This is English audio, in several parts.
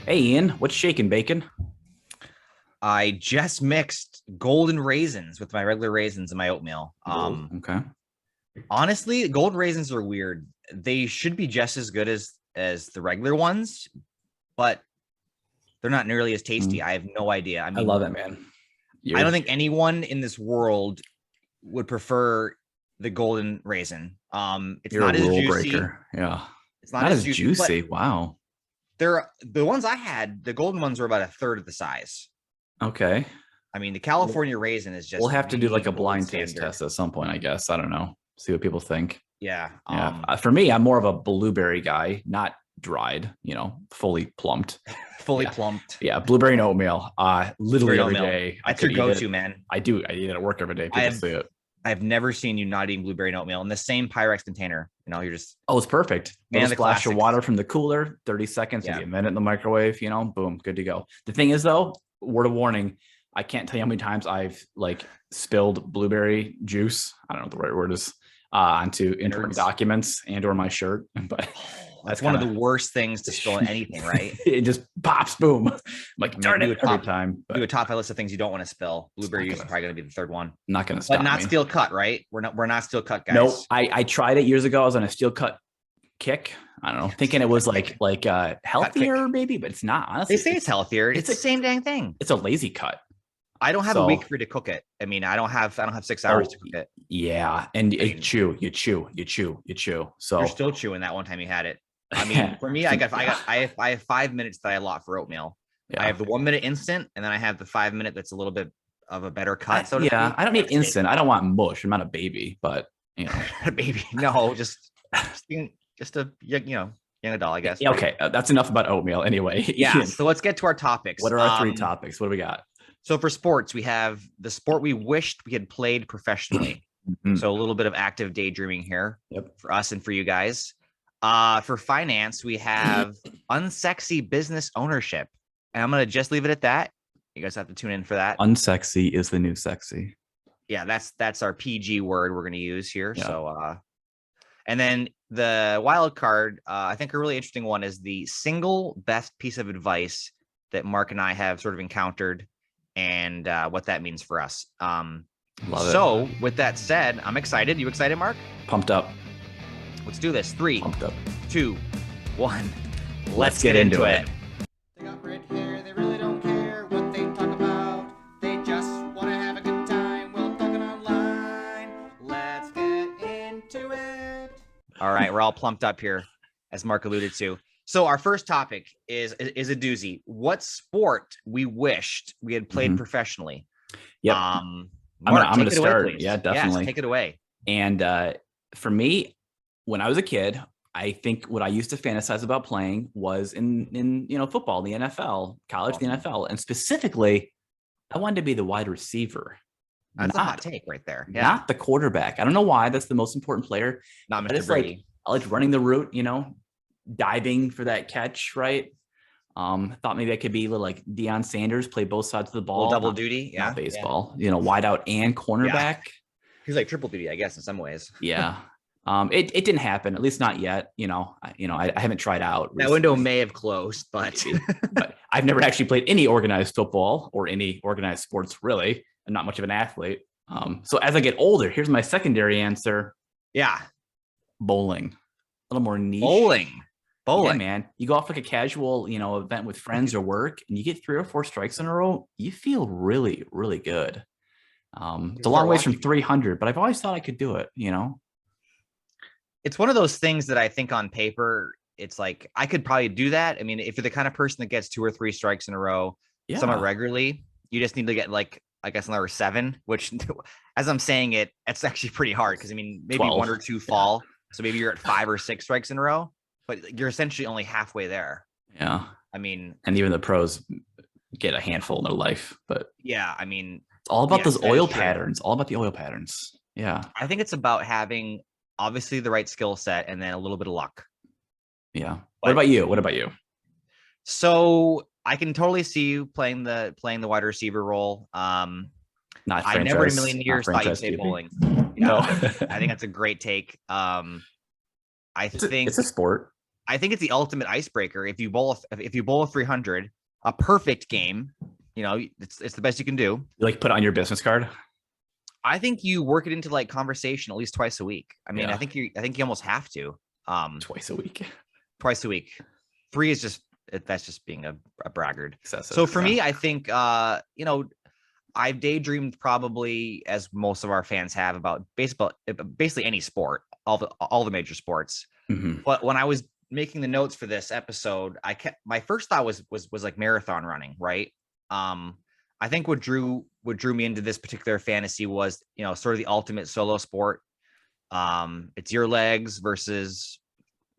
Hey Ian, what's shaking bacon? I just mixed golden raisins with my regular raisins in my oatmeal. Oh, okay. Honestly, golden raisins are weird. They should be just as good as the regular ones, but they're not nearly as tasty. Mm, I have no idea. I I love mean, it, man. I don't You're think anyone in this world would prefer the golden raisin. It's you're a not as rule juicy. breaker. Yeah. It's not Not as as juicy, but juicy. Wow. they're the ones I had. The golden ones were about a third of the size. Okay. I mean, the We'll, California raisin is we'll just have to do the like a gold blind taste standard. test at some point, I guess. I don't know. See what people think. Yeah. Yeah. For me, I'm more of a blueberry guy, not dried, fully plumped. Fully Yeah. plumped. Yeah. Blueberry and oatmeal. Blueberry Literally every oatmeal. day I That's your could eat it. go-to, man. I do. I eat it at work every day. I People have see it. I've never seen you not eating blueberry and oatmeal in the same Pyrex container. You're just Oh, it's perfect. man Little of the splash of classics. water from the cooler, 30 seconds, Yeah. maybe a minute in the microwave, boom, good to go. The thing is, though, word of warning, I can't tell you how many times I've like spilled blueberry juice. I don't know what the right word is, onto important Innards. documents and or my shirt. But that's That's one kind of the of worst things to spill in anything, right? it just pops, boom. I'm like, I mean, darn it, every time. do But a top five list of things you don't want to spill. it's Blueberry juice is probably going to be the third one, not gonna but stop not me. steel cut, right? We're not steel cut Nope. guys. I tried it years ago. I was on a steel cut kick. I don't know, thinking it was like Cut kick. healthier maybe, but it's not. They Honestly, say it's healthier. It's it's the a same dang thing. it's a lazy cut. I don't have a week So for you to cook it. I mean, I don't have 6 hours oh to cook it. yeah, and I mean, you chew. you're So still chewing that one time you had it. I mean, for me, I have 5 minutes that I allot for oatmeal. I yeah. have the 1 minute instant, and then I have the 5 minute that's a little bit of a better cut, so to Yeah, speak. I don't need That's it. instant. I don't want mush. I'm not a baby, but Baby, no, just a young adult, I guess. yeah, Right? okay, that's enough about oatmeal. Anyway, Yeah. Ian, So let's get to our topics. what are our three topics? What do we got? So for sports, we have the sport we wished we had played professionally. Mhm. So a little bit of active daydreaming here Yep. for us and for you guys. For finance, we have unsexy business ownership. And I'm gonna just leave it at that. You guys have to tune in for that. Unsexy is the new sexy. Yeah, that's our PG word we're gonna use here. Yeah. So and then the wild card, I think a really interesting one is the single best piece of advice that Mark and I have sort of encountered and what that means for us. Love it. So with that said, I'm excited. You excited, Mark? Pumped up. Let's do this. Three, Pumped up. 2, 1. Let's get into it. They got red hair, they really don't care what they talk about. They just want to have a good time while talking online. Let's get into it. All right, we're all plumped up here, as Mark alluded to. So our first topic is a doozy. What sport we wished we had played professionally? Yep. Mark, I'm gonna take it away, start. please. Yeah, definitely. Yes, take it away. And for me, when I was a kid, I think what I used to fantasize about playing was in football, the NFL, college, the NFL, and specifically, I wanted to be the wide receiver, That's a hot not take right there. Yeah, not the quarterback. I don't know why. That's the most important player. not But Mr. it's like Brady. I liked running the route, diving for that catch, right? Thought maybe I could be a little like Deion Sanders, play both sides of the ball, Double not, duty. Yeah, not baseball, wide out and cornerback. He's like triple duty, I guess, in some ways. Yeah. It didn't happen, at least not yet. I haven't tried out That recently, window may have closed, but but I've never actually played any organized football or any organized sports, really. I'm not much of an athlete. So as I get older, here's my secondary answer: yeah, bowling. A little more niche. bowling. Yeah, man. You go off like a casual, event with friends or work, and you get 3 or 4 strikes in a row. You feel really, really good. It's a long ways from 300, but I've always thought I could do it. It's one of those things that I think on paper, it's like I could probably do that. I mean, if you're the kind of person that gets 2 or 3 strikes in a row, somewhat Yeah. regularly, you just need to get like, I guess, number 7, which as I'm saying it, it's actually pretty hard because I mean, maybe 12. 1 or 2 fall. So maybe you're at 5 or 6 strikes in a row, but you're essentially only halfway there. Yeah. I mean, And even the pros get a handful in their life, but yeah, I mean, it's all about yes, those that is oil true. patterns, all about the oil patterns. Yeah. I think it's about having obviously the right skill set and then a little bit of luck. Yeah. But- What about you? What about you? So I can totally see you playing the wide receiver role. Not I never in a franchise- million not years thought you'd franchise say QB. bowling. No. I think that's a great take. I think it's a sport. I think it's the ultimate icebreaker. If you bowl a 300, a perfect game, it's the best you can do. You like put it on your business card? I think you work it into like conversation at least twice a week. I mean, Yeah. I think you almost have to. Twice a week. Twice a week. 3 is that's just being a braggart. Excessive. So for me, I think I've daydreamed probably, as most of our fans have, about basically any sport, all the major sports. Mhm. But when I was making the notes for this episode, my first thought was like marathon running, right? I think what drew me into this particular fantasy was, sort of the ultimate solo sport. It's your legs versus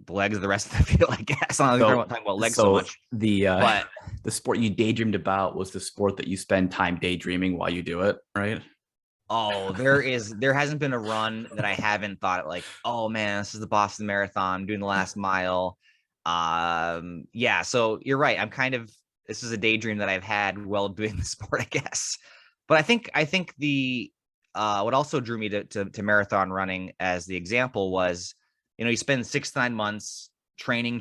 the legs of the rest of the field, I guess. I'm not talking about legs so much. But the sport you daydreamed about was the sport that you spend time daydreaming while you do it, right? Oh, there hasn't been a run that I haven't thought like, oh man, this is the Boston Marathon, I'm doing the last mile. Yeah, so you're right. This is a daydream that I've had while doing the sport, I guess. But I think the what also drew me to marathon running as the example was, you spend 6 to 9 months training,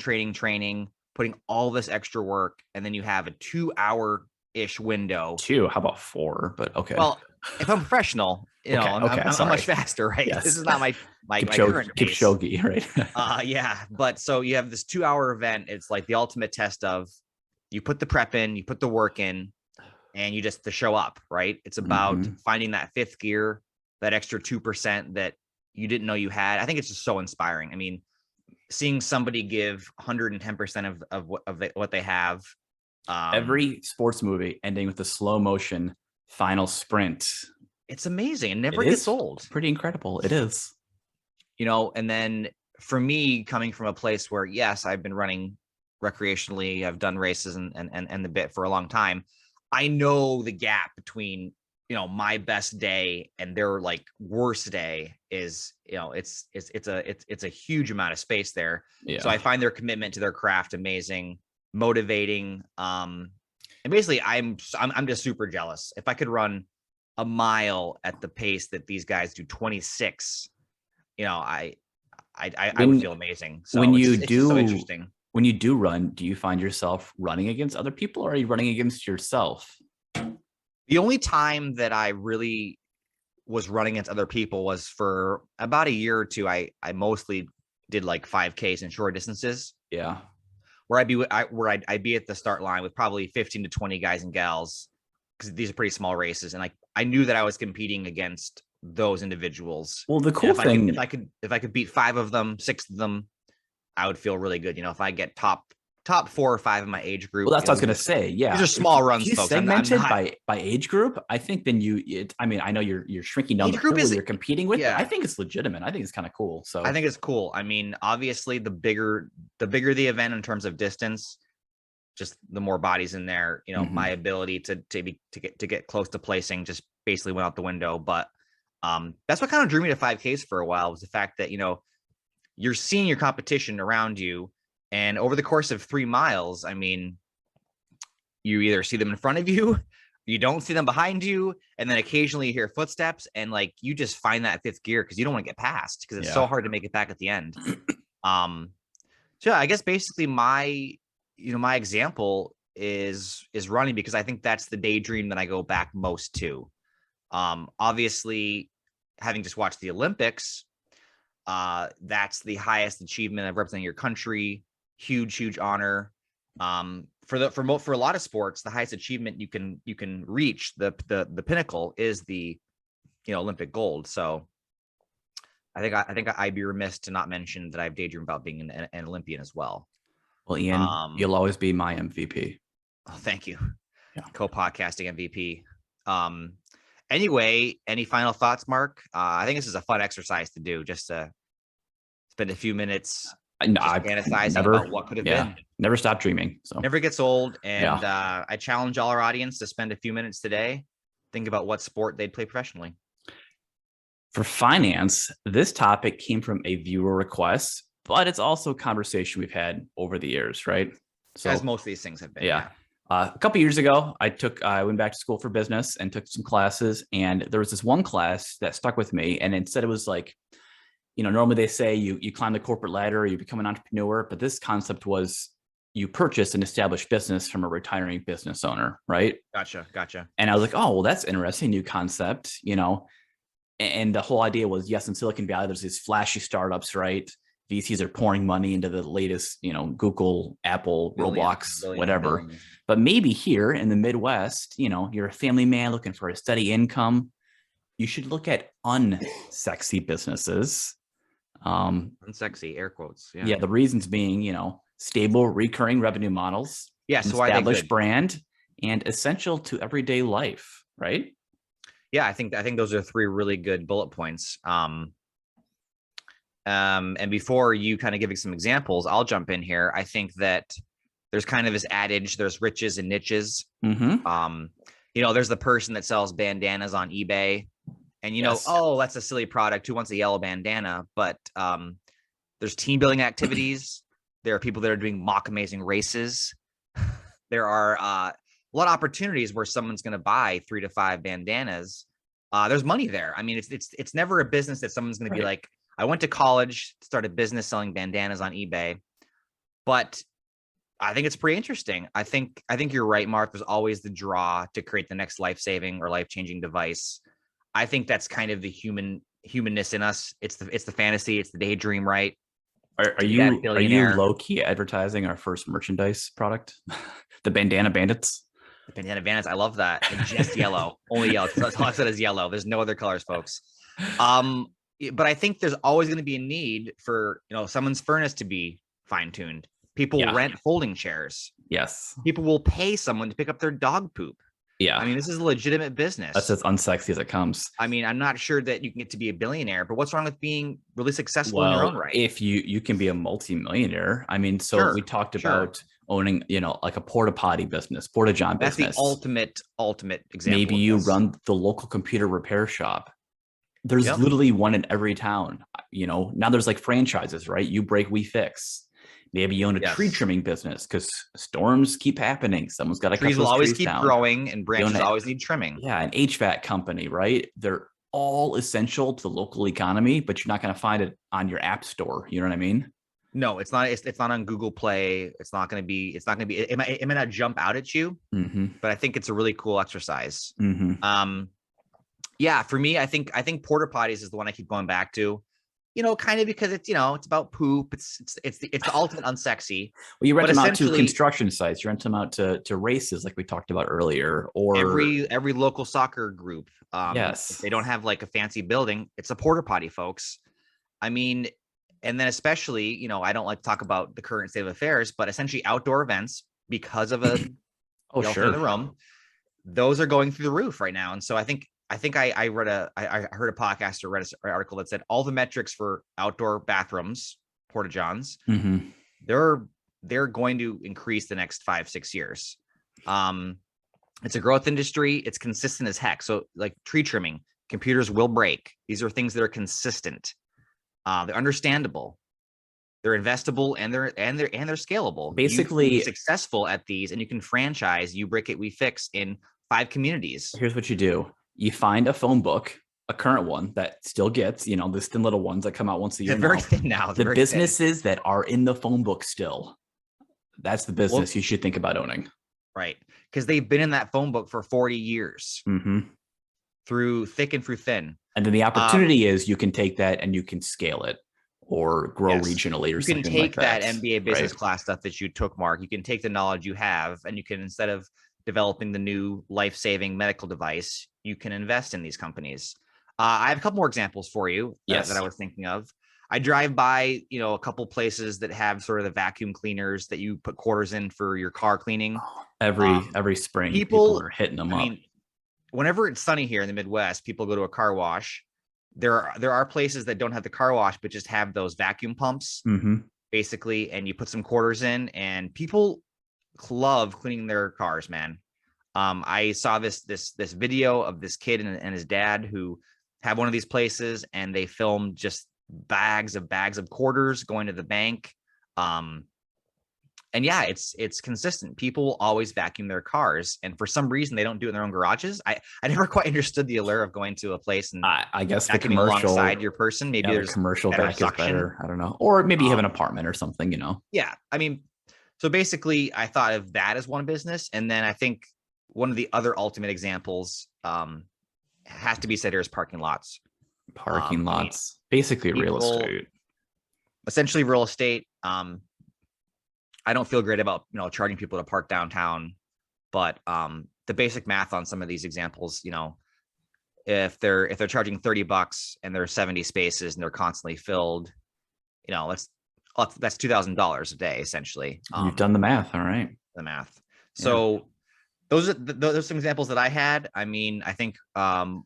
putting all this extra work, and then you have a 2-hour-ish window. 2, how about 4? But okay. Well, if I'm professional, I'm much faster, right? Yes. This is not my current pace. Kipchoge, right? Yeah. But so you have this 2-hour event. It's like the ultimate test of, you put the prep in, you put the work in, and you just to show up, right? It's about finding that 5th gear, that extra 2% that you didn't know you had. I think it's just so inspiring. I mean, seeing somebody give 110% of what they have. Every sports movie ending with a slow motion final sprint. It's amazing. It never gets old. Pretty incredible. It is. And then for me, coming from a place where, yes, I've been running recreationally, I've done races and the bit for a long time. I know the gap between, my best day and their like worst day is, it's a huge amount of space there. Yeah. So I find their commitment to their craft amazing, motivating. And basically I'm just super jealous. If I could run a mile at the pace that these guys do, 26, I would feel amazing. So it's just so interesting. When you do run, do you find yourself running against other people, or are you running against yourself? The only time that I really was running against other people was for about a year or two. I mostly did like 5Ks and short distances. Yeah. Where I'd be at the start line with probably 15 to 20 guys and gals, because these are pretty small races, and like I knew that I was competing against those individuals. Well, the cool thing, if I could beat 5 of them, 6 of them, I would feel really good. If I get top 4 or 5 in my age group. Well, that's what I was going to say. Yeah. These are small runs, you folks. Segmented by age group, I think then I know you're shrinking down the group you're competing with, but I think it's legitimate. I think it's kind of cool. So I think it's cool. I mean, obviously the bigger the event in terms of distance, just the more bodies in there, my ability to get close to placing just basically went out the window. But that's what kind of drew me to 5Ks for a while, was the fact that, you're seeing your competition around you, and over the course of 3 miles, I mean, you either see them in front of you, you don't see them behind you, and then occasionally you hear footsteps, and like you just find that 5th gear because you don't want to get past, because it's so hard to make it back at the end. So yeah, I guess basically my example is running, because I think that's the daydream that I go back most to. Obviously, having just watched the Olympics, that's the highest achievement of representing your country. Huge honor. For a lot of sports, the highest achievement you can reach, the pinnacle, is the Olympic gold. So I think I'd be remiss to not mention that I've daydreamed about being an Olympian as well. Well, Ian, you'll always be my MVP. Oh, thank you. Yeah. Co-podcasting MVP. Anyway, any final thoughts, Mark? I think this is a fun exercise to do, just to spend a few minutes fantasizing about what could have been. Never stop dreaming. So never gets old. And I challenge all our audience to spend a few minutes today, think about what sport they'd play professionally. For finance, this topic came from a viewer request, but it's also a conversation we've had over the years, right? So, as most of these things have been. Yeah. A couple years ago, I went back to school for business and took some classes, and there was this one class that stuck with me. And instead, it was like, normally they say you climb the corporate ladder, you become an entrepreneur, but this concept was you purchase an established business from a retiring business owner, right? Gotcha. And I was like, oh, well, that's interesting, new concept, And the whole idea was, yes, in Silicon Valley, there's these flashy startups, right? VCs are pouring money into the latest, Google, Apple, Roblox, whatever. Billion. But maybe here in the Midwest, you're a family man looking for a steady income. You should look at unsexy businesses. Unsexy, air quotes. Yeah, the reasons being, stable, recurring revenue models, so why established brand, and essential to everyday life, right? Yeah, I think those are 3 really good bullet points. And before you kind of giving some examples, I'll jump in here. I think that there's kind of this adage, there's riches and niches. Mm-hmm. There's the person that sells bandanas on eBay, and Yes. oh, that's a silly product. Who wants a yellow bandana? But there's team building activities. There are people that are doing mock amazing races. There are a lot of opportunities where someone's going to buy 3 to 5 bandanas. There's money there. I mean, it's never a business that someone's going to be like, I went to college, started business selling bandanas on eBay. But I think it's pretty interesting. I think you're right, Mark. There's always the draw to create the next life-saving or life-changing device. I think that's kind of the humanness in us. It's the fantasy, it's the daydream, right? Are you low-key advertising our first merchandise product? The bandana bandits? The bandana bandits. I love that. And just yellow. Only yellow. That's all I said is yellow. There's no other colors, folks. But I think there's always going to be a need for, someone's furnace to be fine-tuned. People rent folding chairs. Yes. People will pay someone to pick up their dog poop. Yeah. I mean, this is a legitimate business. That's as unsexy as it comes. I mean, I'm not sure that you can get to be a billionaire, but what's wrong with being really successful in your own right? If you can be a multimillionaire. I mean, we talked about owning, like a porta potty business, porta john business. That's the ultimate example. Maybe you run the local computer repair shop. There's literally one in every town. Now there's like franchises, right? You break, we fix. Maybe you own a tree trimming business because storms keep happening. Someone's got to cut those trees down. Trees will always keep growing and branches always need trimming. Yeah, an HVAC company, right? They're all essential to the local economy, but you're not going to find it on your app store. You know what I mean? No, it's not. It's not on Google Play. It's not going to be. It might not jump out at you, but I think it's a really cool exercise. Yeah, for me, I think porta potties is the one I keep going back to. Kind of because it's it's about poop. It's the ultimate unsexy. Well, you rent them out to construction sites. You rent them out to races, like we talked about earlier, or every local soccer group. Yes, if they don't have like a fancy building, it's a porta potty, folks. I mean, and then especially, I don't like to talk about the current state of affairs, but essentially outdoor events because of a in the room, those are going through the roof right now. And so I think I heard a podcast or read an article that said all the metrics for outdoor bathrooms, porta johns, they're going to increase the next 5-6 years. It's a growth industry. It's consistent as heck. So like tree trimming, computers will break. These are things that are consistent. They're understandable. They're investable and they're scalable. Basically, you can be successful at these, and you can franchise. You break it, we fix in 5 communities. Here's what you do. You find a phone book, a current one that still gets, the thin little ones that come out once a year. They're very thin now. The businesses that are in the phone book still, that's the business you should think about owning. Right. Because they've been in that phone book for 40 years. Through thick and through thin. And then the opportunity is you can take that and you can scale it or grow regionally or something like that. You can take that MBA business class stuff that you took, Mark. You can take the knowledge you have, and you can, instead of developing the new life-saving medical device, you can invest in these companies. I have a couple more examples for you that I was thinking of. I drive by, a couple places that have sort of the vacuum cleaners that you put quarters in for your car cleaning. Every spring, people are hitting them up. I mean, whenever it's sunny here in the Midwest, people go to a car wash. There are places that don't have the car wash, but just have those vacuum pumps, basically, and you put some quarters in, and people love cleaning their cars, man. I saw this video of this kid and his dad who have one of these places, and they filmed just bags of quarters going to the bank. And yeah, it's consistent. People will always vacuum their cars, and for some reason they don't do it in their own garages. I never quite understood the allure of going to a place and I guess the vacuuming commercial alongside your person. Maybe yeah, the there's commercial better vac is suction. better. I don't know. Or maybe you have an Um, apartment or something, you know. Yeah, I mean, so basically, I thought of that as one business, and then I think one of the other ultimate examples has to be said here is parking lots. Parking I mean, lots, basically real people- estate. essentially real estate. I don't feel great about charging people to park downtown, but the basic math on some of these examples, if they're charging $30 and there's 70 spaces and they're constantly filled, that's $2,000 a day essentially. You've done the math, all right. The math. Yeah. So those are some examples that I had. I mean, I think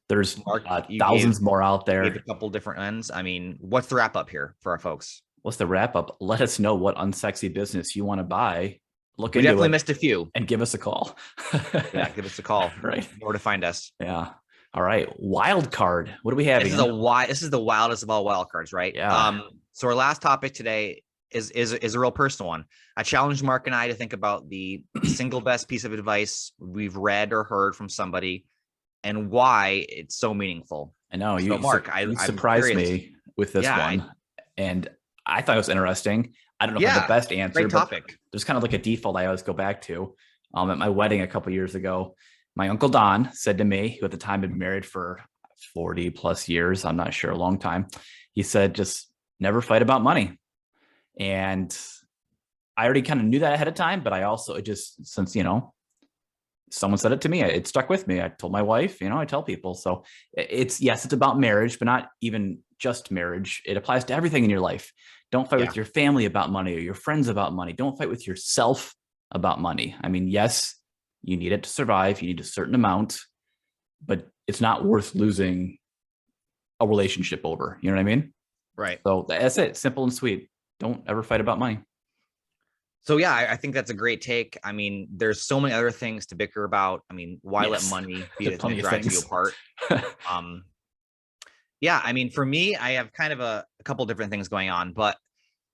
There's Mark, you thousands gave- more out gave there. a couple different ends. I mean, what's the wrap up here for our folks? What's the wrap up? Let us know what unsexy business you want to buy. Look We into definitely it missed a few. and give us a call. Yeah, give us a call. Right. Know where to find us. Yeah. All right. Wild card. What do we have? This is the wildest of all wild cards, right? Yeah. So our last topic today is a real personal one. I challenged Mark and I to think about the single best piece of advice we've read or heard from somebody and why it's so meaningful. I know. So, Mark, I'm surprised curious. me with this Yeah, one. And I thought it was interesting. I don't know if I have the best answer, Great but topic. there's kind of like a default I always go back to. At my wedding a couple years ago, my uncle Don said to me, who at the time had been married for 40 plus years, I'm not sure, a long time. He said, just never fight about money. And I already kind of knew that ahead of time, but I also since someone said it to me, it stuck with me. I told my wife, I tell people. So it's about marriage, but not even just marriage. It applies to everything in your life. Don't fight with your family about money or your friends about money. Don't fight with yourself about money. I mean, yes, you need it to survive. You need a certain amount, but it's not worth losing a relationship over. You know what I mean? Right. So that's it. Simple and sweet. Don't ever fight about money. So yeah, I think that's a great take. I mean, there's so many other things to bicker about. I mean, why let money be the thing that drives you apart? Yeah, I mean, for me, I have kind of a couple different things going on, but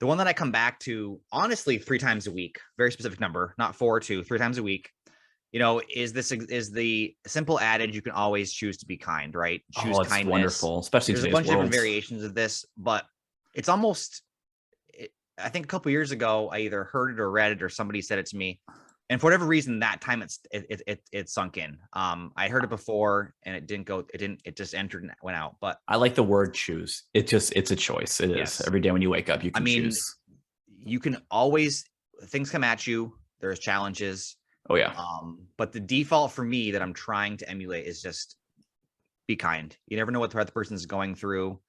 the one that I come back to, honestly, 3 times a week, very specific number, not 4 or 2, 3 times a week, is the simple adage, you can always choose to be kind, right? Choose it's kindness. Wonderful, especially there's a bunch of different variations of this, but it's almost, I think a couple years ago, I either heard it or read it or somebody said it to me. And for whatever reason, that time it sunk in. I heard it before and it just entered and went out. But I like the word choose. It's a choice. It is every day when you wake up, you can choose. You can always, things come at you. There's challenges. Oh yeah. But the default for me that I'm trying to emulate is just be kind. You never know what the other person is going through.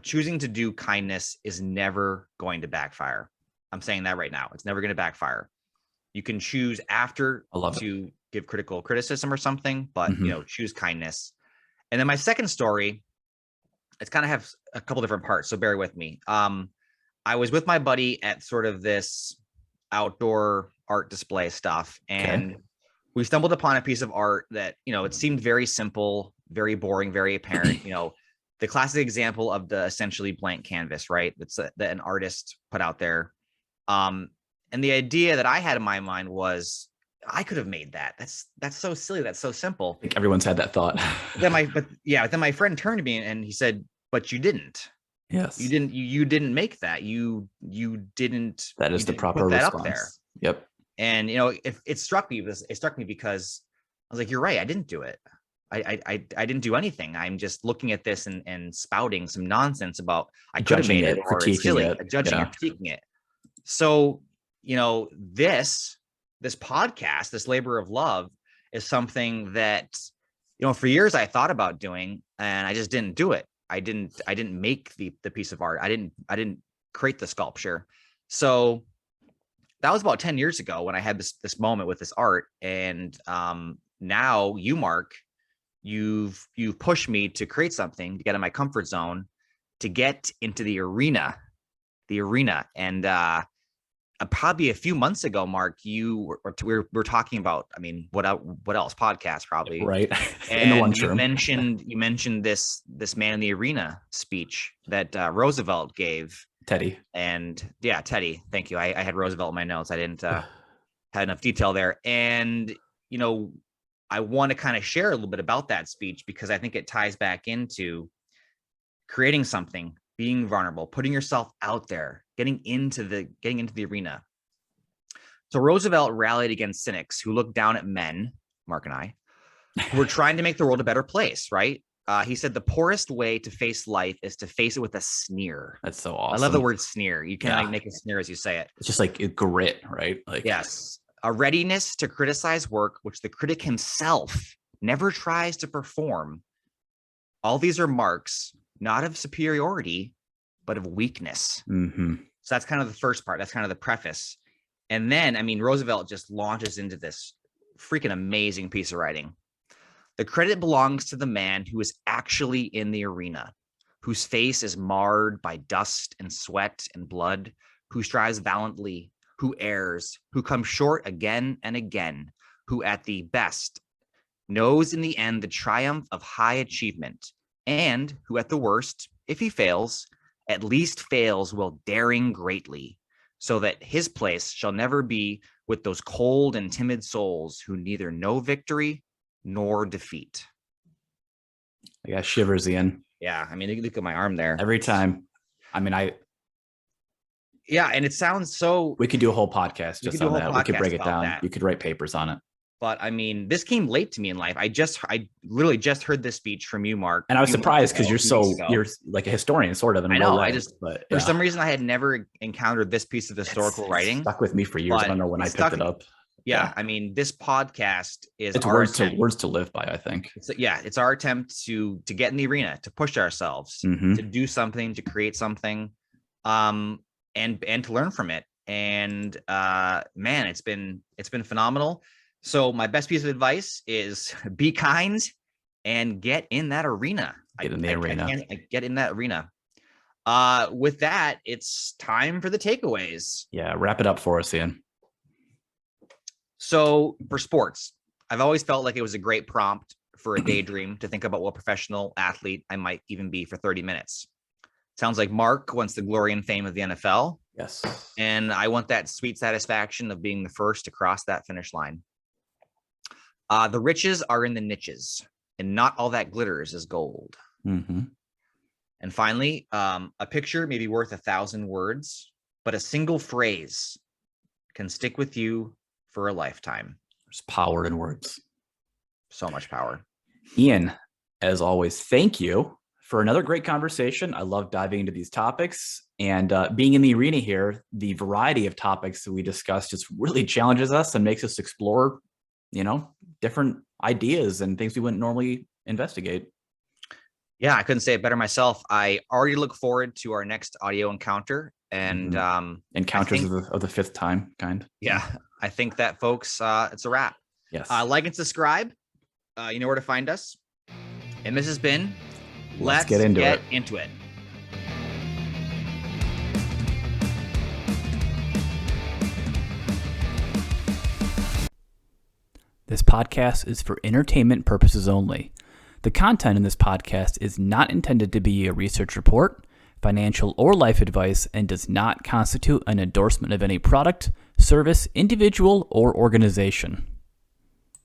Choosing to do kindness is never going to backfire. I'm saying that right now. It's never going to backfire. You can choose after to give critical criticism or something, but choose kindness. And then my second story, it's kind of have a couple different parts, so bear with me. I was with my buddy at sort of this outdoor art display stuff, and we stumbled upon a piece of art that, it seemed very simple, very boring, very apparent, the classic example of the essentially blank canvas, right? That's that an artist put out there. And the idea that I had in my mind was, I could have made that. That's so silly. That's so simple. I think everyone's had that thought. Then my friend turned to me and he said, "But you didn't. Yes, you didn't. You didn't make that. You didn't. That is the proper put that response. Up there." Yep. And it struck me because I was like, "You're right. I didn't do it. I didn't do anything. I'm just looking at this and spouting some nonsense about I could have made it, or it's silly, judging and critiquing it." So this podcast, this labor of love, is something that for years I thought about doing, and I just didn't do it. I didn't make the piece of art. I didn't create the sculpture. So that was about 10 years ago when I had this moment with this art. And now you, Mark, you've pushed me to create something, to get in my comfort zone, to get into the arena. And probably a few months ago, Mark, we were talking about, I mean, what else? Podcast, probably. Right. And in the lunchroom. You mentioned this man in the arena speech that Roosevelt gave. Teddy. And yeah, Teddy. Thank you. I had Roosevelt in my notes. I didn't have enough detail there. And, you know, I want to kind of share a little bit about that speech because I think it ties back into creating something, being vulnerable, putting yourself out there, getting into the arena. So Roosevelt rallied against cynics who looked down at men, Mark and I, who were trying to make the world a better place, right? He said the poorest way to face life is to face it with a sneer. That's so awesome. I love the word sneer. You can like make a sneer as you say it. It's just like a grit, right? Like yes. A readiness to criticize work, which the critic himself never tries to perform. All these are marks, not of superiority, but of weakness. Mm-hmm. So that's kind of the first part. That's kind of the preface. And then, I mean, Roosevelt just launches into this freaking amazing piece of writing. The credit belongs to the man who is actually in the arena, whose face is marred by dust and sweat and blood, who strives valiantly, who errs, who comes short again and again, who at the best knows in the end the triumph of high achievement, and who at the worst, if he fails, at least fails while daring greatly, so that his place shall never be with those cold and timid souls who neither know victory nor defeat. I got shivers, Ian. Yeah, I mean, look at my arm there. Every time. I mean, yeah, and it sounds so. We could do a whole podcast just on that. We could break it down. That. You could write papers on it. But I mean, this came late to me in life. I literally just heard this speech from you, Mark. And I was surprised because you're like a historian, sort of. In I know. Way, but for some reason I had never encountered this piece of historical writing. Stuck with me for years. I don't know when I picked it up. Yeah, I mean, this podcast is it's words to live by. I think. It's our attempt to get in the arena, to push ourselves, to do something, to create something, and to learn from it. And man, it's been phenomenal. So my best piece of advice is be kind and get in that arena. Get in the arena. Get in that arena. With that, it's time for the takeaways. Yeah, wrap it up for us, Ian. So for sports, I've always felt like it was a great prompt for a daydream to think about what professional athlete I might even be for 30 minutes. Sounds like Mark wants the glory and fame of the NFL. Yes. And I want that sweet satisfaction of being the first to cross that finish line. The riches are in the niches, and not all that glitters is gold. Mm-hmm. And finally, a picture may be worth 1,000 words, but a single phrase can stick with you for a lifetime. There's power in words. So much power. Ian, as always, thank you for another great conversation. I love diving into these topics, and being in the arena here, the variety of topics that we discussed just really challenges us and makes us explore, different ideas and things we wouldn't normally investigate. Yeah, I couldn't say it better myself. I already look forward to our next audio encounter and encounters of the fifth time kind. Yeah, I think that, folks, it's a wrap. Yes. Like and subscribe. You know where to find us. And this has been Let's Get Into It. This podcast is for entertainment purposes only. The content in this podcast is not intended to be a research report, financial, or life advice, and does not constitute an endorsement of any product, service, individual, or organization.